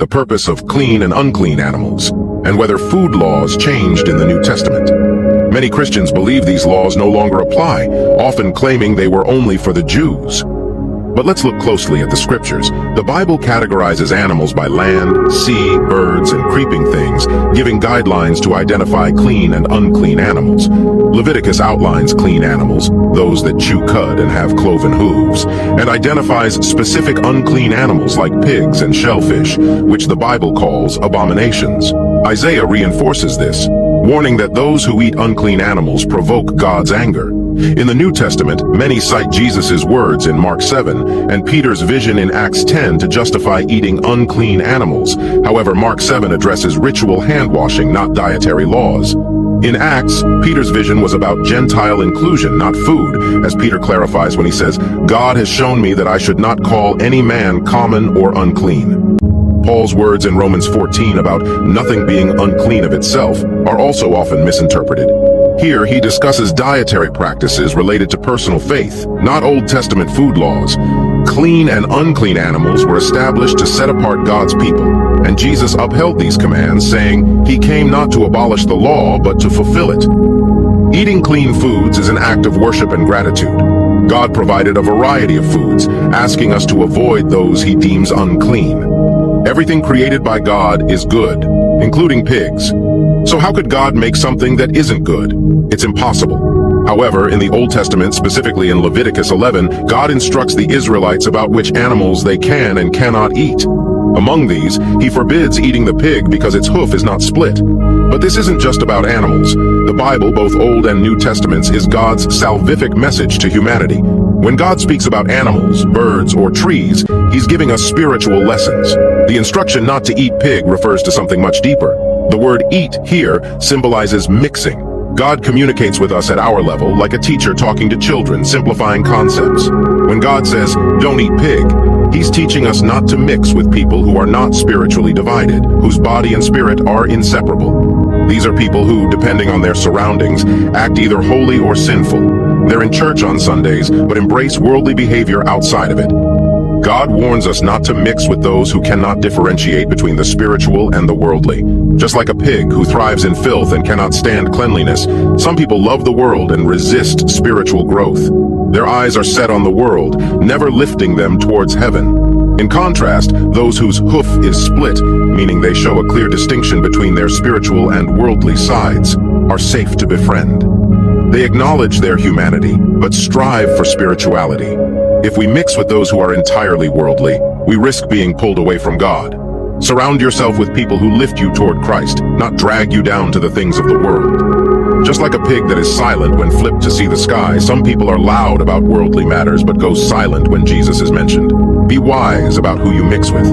the purpose of clean and unclean animals, and whether food laws changed in the New Testament. Many Christians believe these laws no longer apply, often claiming they were only for the Jews. But let's look closely at the scriptures. The Bible categorizes animals by land, sea, birds, and creeping things, giving guidelines to identify clean and unclean animals. Leviticus outlines clean animals, those that chew cud and have cloven hooves, and identifies specific unclean animals like pigs and shellfish, which the Bible calls abominations. Isaiah reinforces this, warning that those who eat unclean animals provoke God's anger. In the New Testament, many cite Jesus' words in Mark 7 and Peter's vision in Acts 10 to justify eating unclean animals. However, Mark 7 addresses ritual hand-washing, not dietary laws. In Acts, Peter's vision was about Gentile inclusion, not food, as Peter clarifies when he says, "God has shown me that I should not call any man common or unclean." Paul's words in Romans 14 about nothing being unclean of itself are also often misinterpreted. Here, he discusses dietary practices related to personal faith, not Old Testament food laws. Clean and unclean animals were established to set apart God's people, and Jesus upheld these commands, saying, "He came not to abolish the law, but to fulfill it." Eating clean foods is an act of worship and gratitude. God provided a variety of foods, asking us to avoid those he deems unclean. Everything created by God is good, including pigs. So how could God make something that isn't good? It's impossible. However, in the Old Testament, specifically in Leviticus 11, God instructs the Israelites about which animals they can and cannot eat. Among these, he forbids eating the pig because its hoof is not split. But this isn't just about animals. The Bible, both Old and New Testaments, is God's salvific message to humanity. When God speaks about animals, birds, or trees, he's giving us spiritual lessons. The instruction not to eat pig refers to something much deeper. The word eat here symbolizes mixing. God communicates with us at our level like a teacher talking to children, simplifying concepts. When God says, "Don't eat pig," he's teaching us not to mix with people who are not spiritually divided, whose body and spirit are inseparable. These are people who, depending on their surroundings, act either holy or sinful. They're in church on Sundays, but embrace worldly behavior outside of it. God warns us not to mix with those who cannot differentiate between the spiritual and the worldly. Just like a pig who thrives in filth and cannot stand cleanliness, some people love the world and resist spiritual growth. Their eyes are set on the world, never lifting them towards heaven. In contrast, those whose hoof is split, meaning they show a clear distinction between their spiritual and worldly sides, are safe to befriend. They acknowledge their humanity, but strive for spirituality. If we mix with those who are entirely worldly, we risk being pulled away from God. Surround yourself with people who lift you toward Christ, not drag you down to the things of the world. Just like a pig that is silent when flipped to see the sky, some people are loud about worldly matters but go silent when Jesus is mentioned. Be wise about who you mix with.